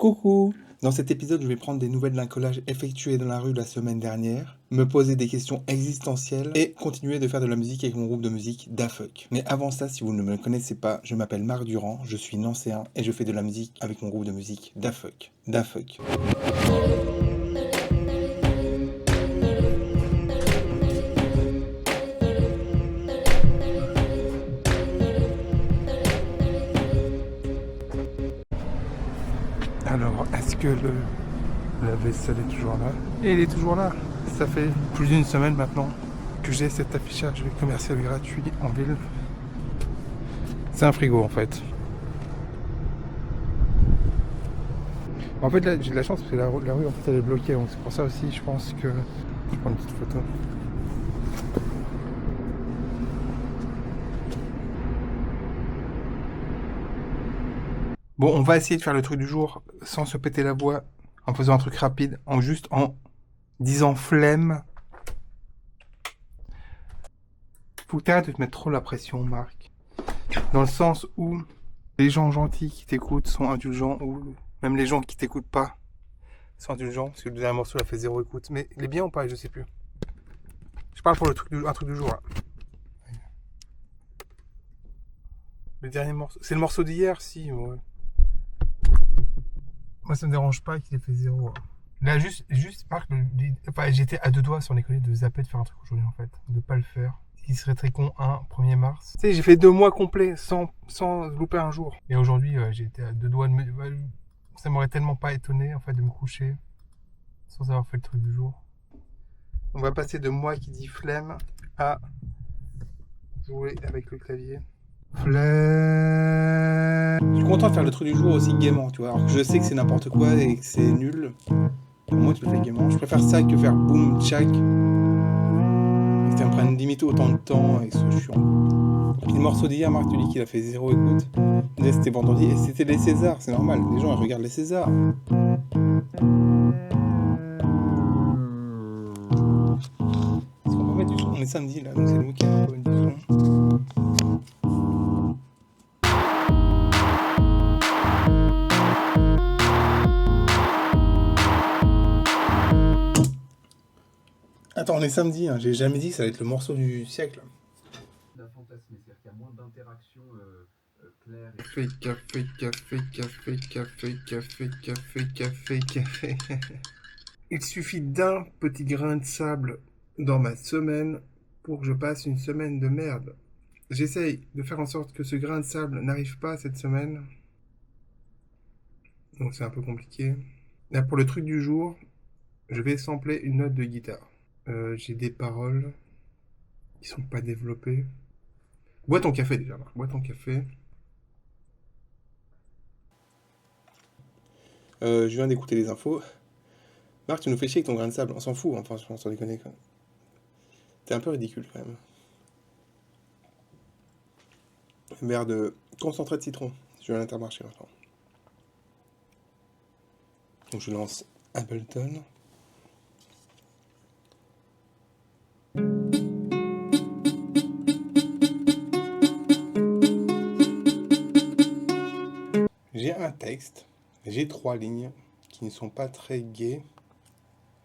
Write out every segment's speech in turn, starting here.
Coucou! Dans cet épisode, je vais prendre des nouvelles d'un collage effectué dans la rue la semaine dernière, me poser des questions existentielles et continuer de faire de la musique avec mon groupe de musique Da Fuck. Mais avant ça, si vous ne me connaissez pas, je m'appelle Marc Durand, je suis nancéen et je fais de la musique avec mon groupe de musique Da Fuck. Da Fuck. Alors, est-ce que la vaisselle est toujours là? Et il est toujours là. Ça fait plus d'une semaine maintenant que j'ai cet affichage commercial gratuit en ville. C'est un frigo en fait. En fait là j'ai de la chance parce que la rue en fait elle est bloquée, donc c'est pour ça aussi je pense que... Je prends une petite photo. Bon, on va essayer de faire le truc du jour sans se péter la voix, en faisant un truc rapide, en disant flemme. Faut que t'arrêtes de te mettre trop la pression, Marc. Dans le sens où les gens gentils qui t'écoutent sont indulgents, ou même les gens qui t'écoutent pas sont indulgents, parce que le dernier morceau a fait 0 écoute. Mais il est bien ou pas, je sais plus. Je parle pour un truc du jour là. Le dernier morceau. C'est le morceau d'hier, si, ouais. Moi ça me dérange pas qu'il ait fait 0. Là juste Marc, enfin, j'étais à deux doigts sans déconner de zapper de faire un truc aujourd'hui en fait. De pas le faire. Il serait très con, 1er mars. Tu sais, j'ai fait 2 mois complets sans louper un jour. Et aujourd'hui, j'ai été à deux doigts de me... Ça m'aurait tellement pas étonné, en fait, de me coucher sans avoir fait le truc du jour. On va passer de moi qui dis flemme à jouer avec le clavier. Flemme. Je suis content de faire le truc du jour aussi gaiement, tu vois. Alors que je sais que c'est n'importe quoi et que c'est nul. Au moins, tu le fais gaiement. Je préfère ça que faire boum, tchac. Ça me prenne limite autant de temps et c'est chiant. Puis le morceau d'hier, Marc, tu dis qu'il a fait 0 écoute. C'était vendredi et c'était les Césars, c'est normal. Les gens ils regardent les Césars. Est-ce qu'on peut mettre du son? On est samedi là, donc c'est le week-end, on peut mettre du son. Attends, on est samedi, hein. J'ai jamais dit que ça allait être le morceau du siècle. D'un fantasme, c'est-à-dire qu'il y a moins d'interaction claire. Café. Il suffit d'un petit grain de sable dans ma semaine pour que je passe une semaine de merde. J'essaye de faire en sorte que ce grain de sable n'arrive pas cette semaine. Donc c'est un peu compliqué. Là, pour le truc du jour, je vais sampler une note de guitare. J'ai des paroles qui sont pas développées. Bois ton café déjà, Marc. Bois ton café. Je viens d'écouter les infos. Marc, tu nous fais chier avec ton grain de sable. On s'en fout, enfin, sans déconner quand même. T'es un peu ridicule quand même. Un verre de concentré de citron. Je vais à l'Intermarché maintenant. Donc je lance Ableton. J'ai un texte, j'ai 3 lignes qui ne sont pas très gaies.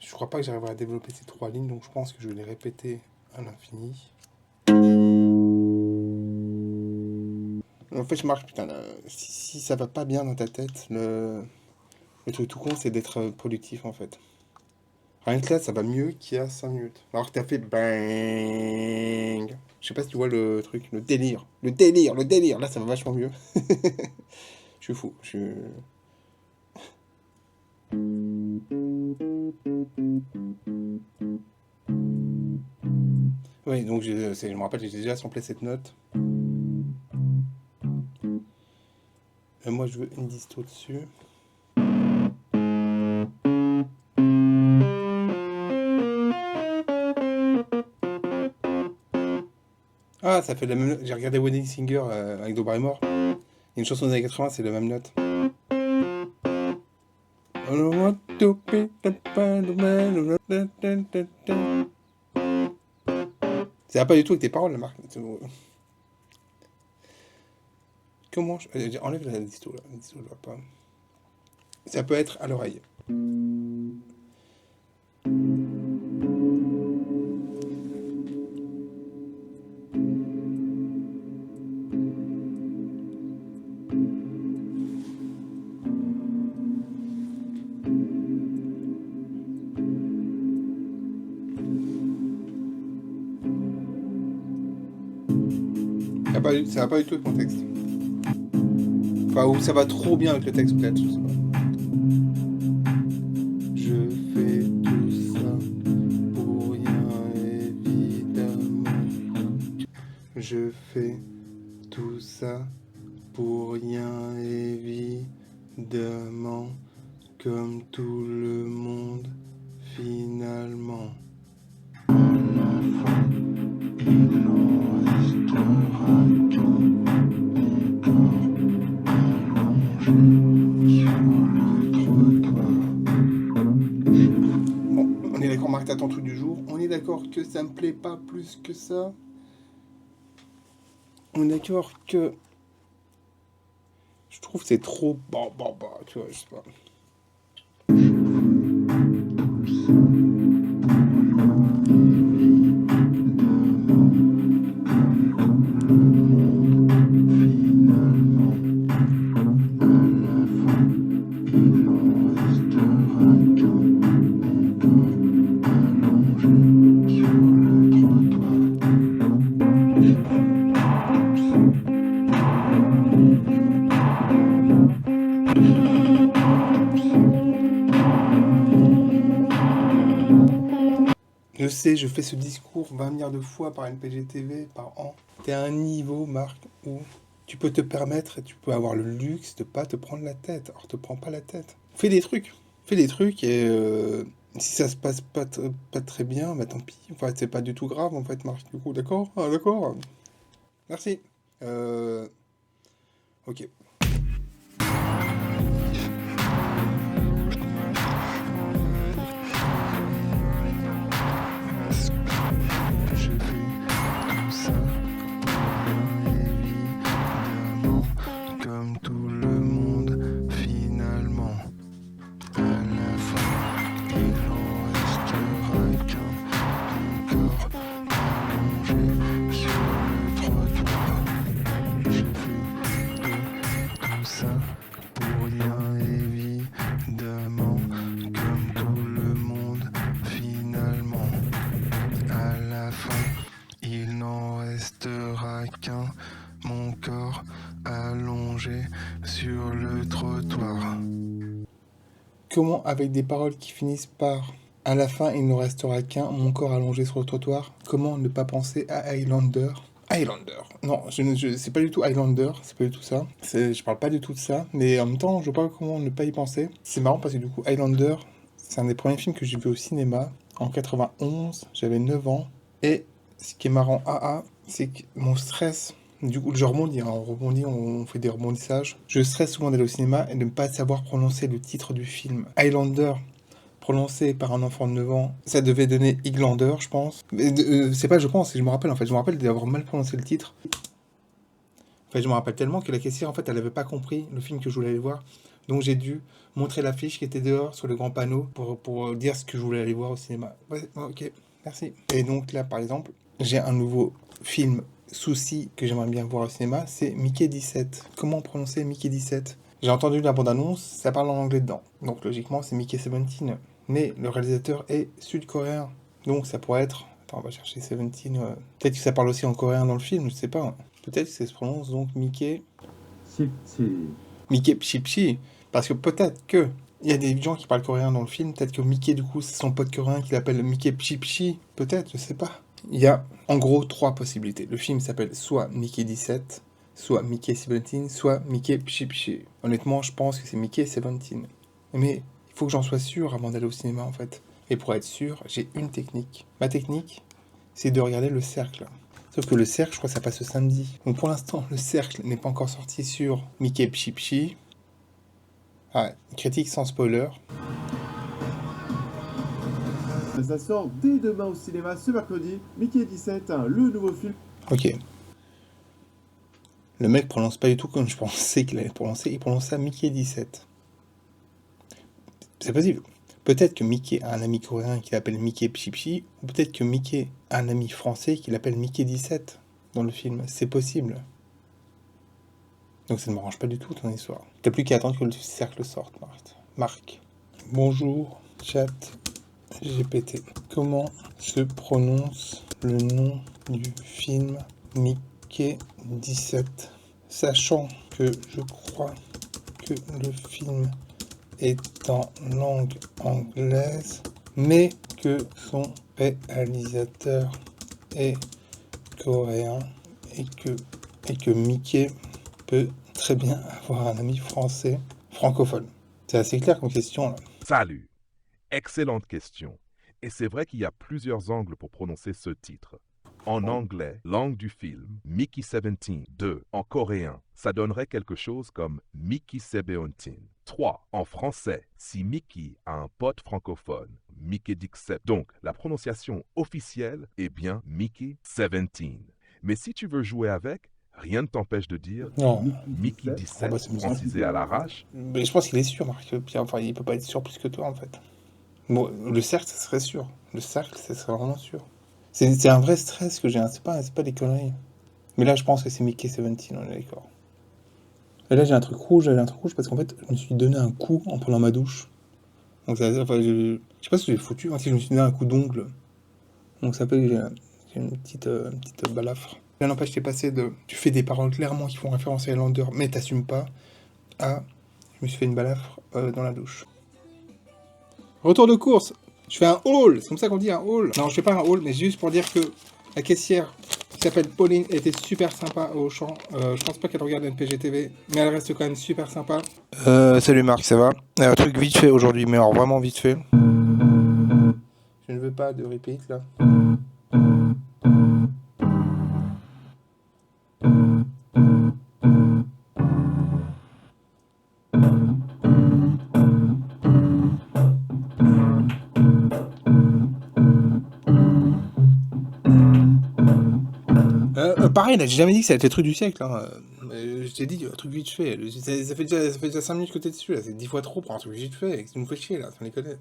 Je crois pas que j'arriverai à développer ces 3 lignes, donc je pense que je vais les répéter à l'infini. En fait, je marque, putain, là, si ça va pas bien dans ta tête, le truc tout con, c'est d'être productif en fait. Rien que là, ça va mieux qu'il y a 5 minutes. Alors que t'as fait bang. Je sais pas si tu vois le truc, le délire. Là, ça va vachement mieux. Je suis fou. Oui, donc je me rappelle, j'ai déjà samplé cette note. Moi, je veux une disto dessus. Ah, ça fait la même note. J'ai regardé Wedding Singer avec Drew Barrymore. Il y a une chanson des années 80, c'est la même note. Ça va pas du tout avec tes paroles, la Marc. Comment je... Enlève la disto, là. La disto, je vois pas. Ça peut être à l'oreille. Ça va pas du tout avec mon texte. Enfin, ou ça va trop bien avec le texte, peut-être, je sais pas. Je fais tout ça pour rien, évidemment. Je fais tout ça pour rien, évidemment. Comme tout le monde, finalement. À la fin, il n'en restera qu'un encore allongé sur le trottoir. Bon, on est d'accord, Marc, t'attends tout du jour. On est d'accord que ça me plaît pas plus que ça. On est d'accord que je trouve que c'est trop tu vois, je sais pas. Je sais, je fais ce discours 20 milliards de fois par NPGTV par an. T'es à un niveau, Marc, où tu peux te permettre et tu peux avoir le luxe de pas te prendre la tête. Alors, te prends pas la tête. Fais des trucs. Et si ça se passe pas très bien, bah tant pis. Enfin, c'est pas du tout grave, en fait, Marc, du coup, d'accord? Ah, d'accord. Merci. Ok. Comme tout le monde, finalement, à la fin, il n'en restera qu'un corps allongé sur le trottoir. Je fais tout ça pour rien, évidemment, comme tout le monde, finalement, à la fin, il n'en restera qu'un, mon corps allongé sur le trottoir. Comment, avec des paroles qui finissent par « à la fin, il ne restera qu'un, mon corps allongé sur le trottoir », comment ne pas penser à Highlander? Highlander. Non, c'est pas du tout Highlander, c'est pas du tout ça. Je parle pas du tout de ça, mais en même temps, je vois pas comment ne pas y penser. C'est marrant parce que du coup, Highlander, c'est un des premiers films que j'ai vu au cinéma en 91, j'avais 9 ans. Et ce qui est marrant, c'est que mon stress, du coup, je rebondis, hein, on fait des rebondissages. Je stresse souvent d'aller au cinéma et de ne pas savoir prononcer le titre du film. Highlander, prononcé par un enfant de 9 ans, ça devait donner Highlander, je pense. Mais, c'est pas je pense, c'est je me rappelle en fait. Je me rappelle d'avoir mal prononcé le titre. En fait, je me rappelle tellement que la caissière, en fait, elle avait pas compris le film que je voulais aller voir. Donc j'ai dû montrer l'affiche qui était dehors sur le grand panneau pour dire ce que je voulais aller voir au cinéma. Ouais, ok, merci. Et donc là, par exemple, j'ai un nouveau film souci que j'aimerais bien voir au cinéma, c'est Mickey 17. Comment prononcer Mickey 17? J'ai entendu la bande-annonce, ça parle en anglais dedans. Donc logiquement, c'est Mickey 17. Mais le réalisateur est sud-coréen. Donc ça pourrait être... Attends, on va chercher 17. Peut-être que ça parle aussi en coréen dans le film, je sais pas. Peut-être que ça se prononce donc Mickey... Mickey Pchipchi. Parce que peut-être que... Il y a des gens qui parlent coréen dans le film. Peut-être que Mickey, du coup, c'est son pote coréen qui l'appelle Mickey Pchipchi. Peut-être, je sais pas. Il y a en gros 3 possibilités. Le film s'appelle soit Mickey 17, soit Mickey 17, soit Mickey Pchipchi. Honnêtement, je pense que c'est Mickey 17. Mais il faut que j'en sois sûr avant d'aller au cinéma, en fait. Et pour être sûr, j'ai une technique. Ma technique, c'est de regarder le cercle. Sauf que le cercle, je crois que ça passe ce samedi. Donc pour l'instant, le cercle n'est pas encore sorti sur Mickey Pchipchi. Ah, critique sans spoiler. Ça sort dès demain au cinéma ce mercredi. Mickey 17, le nouveau film. Ok. Le mec prononce pas du tout comme je pensais qu'il allait prononcer. Il prononce ça Mickey 17. C'est possible. Peut-être que Mickey a un ami coréen qui l'appelle Mickey Pchi, ou peut-être que Mickey a un ami français qui l'appelle Mickey 17 dans le film. C'est possible. Donc ça ne m'arrange pas du tout ton histoire. T'as plus qu'à attendre que le cercle sorte, Marc. Bonjour, chat GPT. Comment se prononce le nom du film Mickey 17? Sachant que je crois que le film est en langue anglaise, mais que son réalisateur est coréen et que Mickey peut très bien avoir un ami français francophone. C'est assez clair comme question là. Salut. Excellente question. Et c'est vrai qu'il y a plusieurs angles pour prononcer ce titre. En anglais, langue du film, Mickey 17. 2. En coréen, ça donnerait quelque chose comme Mickey 17. 3. En français, si Mickey a un pote francophone, Mickey 17. Donc, la prononciation officielle est bien Mickey 17. Mais si tu veux jouer avec, rien ne t'empêche de dire Non. Mickey 17, Oh bah, c'est francisé à l'arrache. Mais je pense qu'il est sûr, Marc. Pierre. Enfin, il peut pas être sûr plus que toi, en fait. Bon, le cercle, ça serait sûr. Le cercle, ça serait vraiment sûr. C'est un vrai stress que j'ai. C'est pas des conneries. Mais là, je pense que c'est Mickey 17, on est d'accord. Et là, j'ai un truc rouge parce qu'en fait, je me suis donné un coup en prenant ma douche. Donc, enfin, je sais pas ce que j'ai foutu. Si je me suis donné un coup d'ongle. Donc, ça fait que j'ai une petite balafre. Là, n'empêche, t'es passé de. Tu fais des paroles clairement qui font référence à Highlander, mais t'assumes pas. À. Je me suis fait une balafre dans la douche. Retour de course. Je fais un haul. C'est comme ça qu'on dit un haul. Non, je fais pas un haul, mais juste pour dire que la caissière qui s'appelle Pauline était super sympa au champ. Je pense pas qu'elle regarde NPG TV, mais elle reste quand même super sympa. Salut Marc, ça va? Un truc vite fait aujourd'hui, mais alors vraiment vite fait. Je ne veux pas de repeat là. Pareil, là, j'ai jamais dit que ça allait être le truc du siècle. Hein. Je t'ai dit, un truc vite fait. Ça fait déjà 5 minutes que t'es dessus, là. C'est 10 fois trop pour un truc vite fait. Tu nous fais chier, là. Ça les connaît.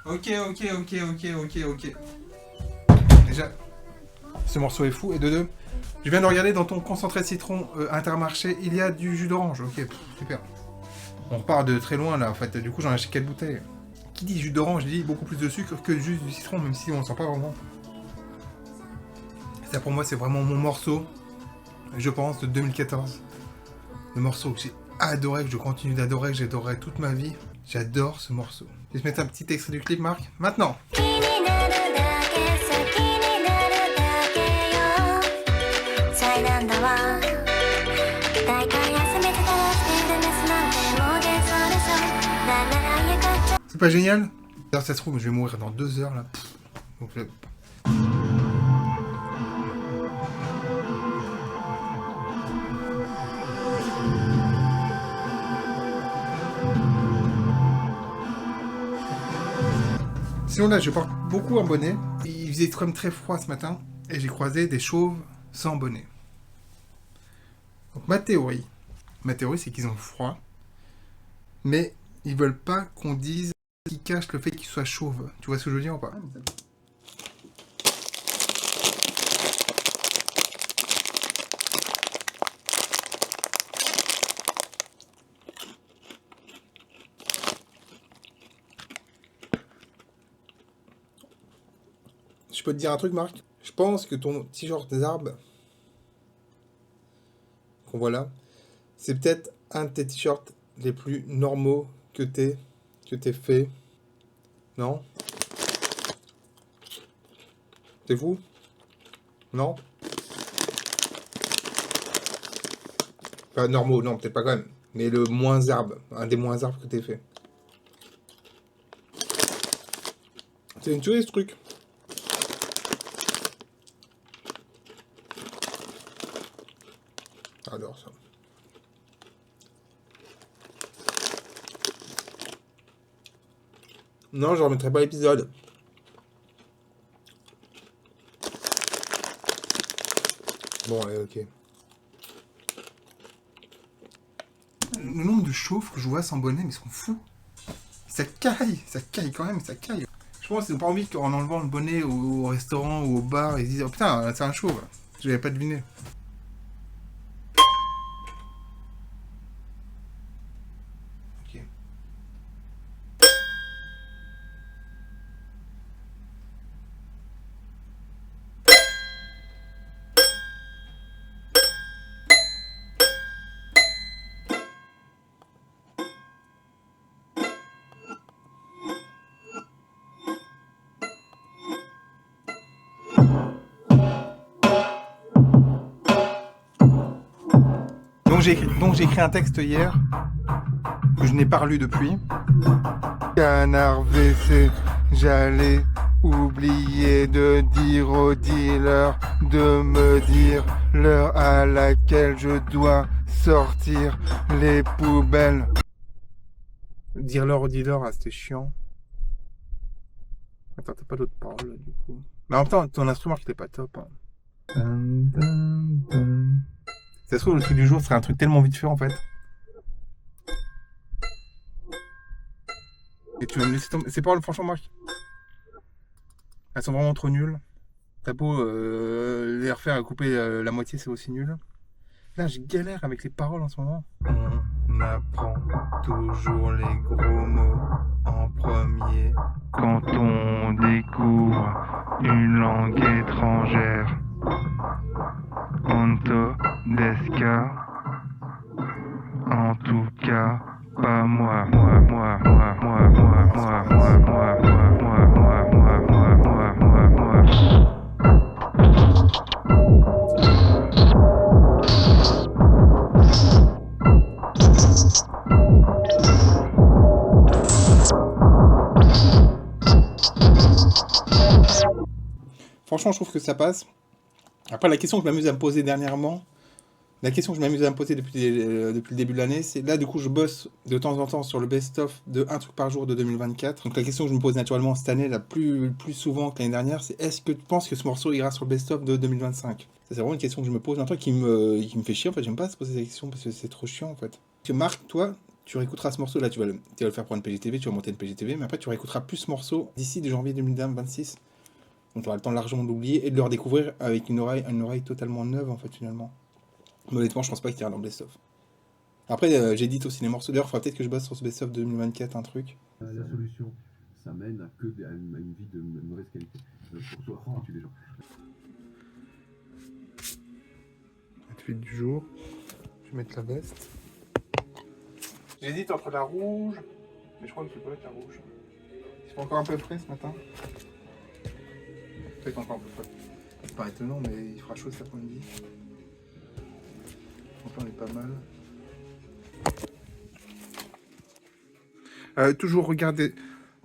Ok. Déjà, ce morceau est fou. Et de deux, je viens de regarder dans ton concentré de citron Intermarché, il y a du jus d'orange. Ok, super. On part de très loin, là, en fait. Du coup, j'en achète 4 bouteilles. Qui dit jus d'orange dit beaucoup plus de sucre que juste du citron, même si on ne sent pas vraiment. Ça pour moi c'est vraiment mon morceau, je pense, de 2014. Le morceau que j'ai adoré, que je continue d'adorer, que j'adorerai toute ma vie. J'adore ce morceau. Je vais te mettre un petit extrait du clip, Marc. Maintenant. C'est pas génial? Alors ça se trouve, je vais mourir dans 2 heures là. Donc, sinon là, je porte beaucoup un bonnet. Il faisait quand même très froid ce matin. Et j'ai croisé des chauves sans bonnet. Donc ma théorie, c'est qu'ils ont froid. Mais ils veulent pas qu'on dise qu'ils cachent le fait qu'ils soient chauves. Tu vois ce que je veux dire ou pas? Je peux te dire un truc, Marc? Je pense que ton t-shirt Zarb qu'on voit là, c'est peut-être un de tes t-shirts les plus normaux que t'aies fait. Non? C'est fou? Non? Pas normaux, non, peut-être pas quand même. Mais le moins Zarb, un des moins Zarb que t'aies fait. C'est une tuerie ce truc. J'adore ça. Non, je remettrai pas l'épisode. Bon, allez, ok. Le nombre de chauves que je vois sans bonnet, mais ils sont fous. Ça caille quand même, ça caille. Je pense qu'ils n'ont pas envie qu'en enlevant le bonnet au restaurant ou au bar, ils se disent oh putain, c'est un chauve. Je l'avais pas deviné. Ok. Donc j'ai écrit un texte hier que je n'ai pas relu depuis. Canard WC, j'allais oublier de dire au dealer de me dire l'heure à laquelle je dois sortir les poubelles. Dire l'heure au dealer, ah, c'était chiant. Attends, t'as pas d'autres paroles là, du coup. Mais en même temps, ton instrument qui était pas top. Hein. Ça se trouve, le truc du jour serait un truc tellement vite fait en fait. Et tu vas me laisser tomber. Ces paroles, franchement, Marc, elles sont vraiment trop nulles. T'as beau les refaire et couper la moitié, c'est aussi nul. Là, je galère avec les paroles en ce moment. On apprend toujours les gros mots en premier. Quand on découvre une langue étrangère. Anto Desca. En tout cas, pas moi. Franchement, je trouve que ça passe. Après, la question que je m'amuse à me poser dernièrement, depuis le début de l'année, c'est là, du coup, je bosse de temps en temps sur le best-of de un truc par jour de 2024. Donc, la question que je me pose naturellement cette année, la plus souvent que l'année dernière, c'est est-ce que tu penses que ce morceau ira sur le best-of de 2025 ? Ça, c'est vraiment une question que je me pose, un truc qui me fait chier. En fait, j'aime pas se poser ces questions parce que c'est trop chiant, en fait. Parce que Marc, toi, tu réécouteras ce morceau, là, tu vas le faire pour une PGTV, tu vas monter une PGTV, mais après, tu réécouteras plus ce morceau d'ici de janvier 2026. Donc, tu auras le temps largement d'oublier et de le redécouvrir avec une oreille totalement neuve, en fait, finalement. Mais honnêtement, je pense pas qu'il y ait un best-of. Après, j'édite aussi les morceaux. D'ailleurs, il faudra peut-être que je bosse sur ce best-of 2024, un truc. La solution, ça mène à une vie de mauvaise qualité. Pour toi, tu tues des gens. La tweet du jour. Je vais mettre la veste. J'hésite entre la rouge, mais je crois que je vais pas mettre la rouge. Je suis encore un peu frais ce matin. Peut-être encore un peu frais. C'est pas étonnant, mais il fera chaud cet après-midi. Franchement, on est pas mal. Toujours regarder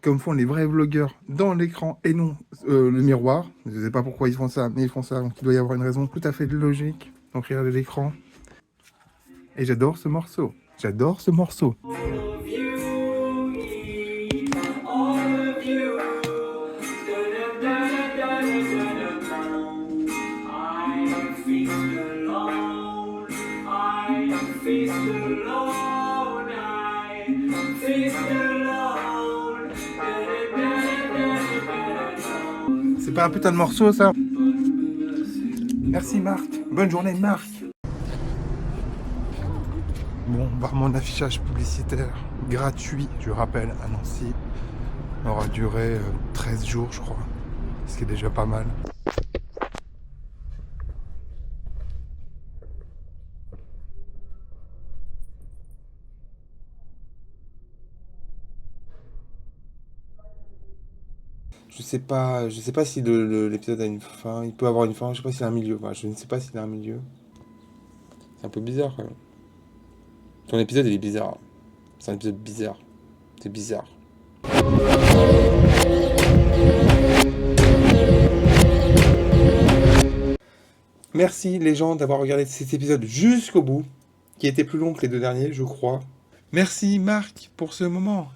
comme font les vrais vlogueurs dans l'écran et non le miroir. Je ne sais pas pourquoi ils font ça, mais ils font ça, donc il doit y avoir une raison tout à fait logique. Donc regardez l'écran. Et j'adore ce morceau. C'est pas un putain de morceau ça? Merci Marc. Bonne journée Marc. Bon, mon affichage publicitaire gratuit, je rappelle, à Nancy, aura duré 13 jours je crois. Ce qui est déjà pas mal. Je sais pas si l'épisode a une fin. Il peut avoir une fin. Je sais pas s'il a un milieu. Enfin, je ne sais pas s'il a un milieu. C'est un peu bizarre quand même. Ton épisode il est bizarre. C'est un épisode bizarre. C'est bizarre. Merci les gens d'avoir regardé cet épisode jusqu'au bout, qui était plus long que les deux derniers, je crois. Merci Marc pour ce moment.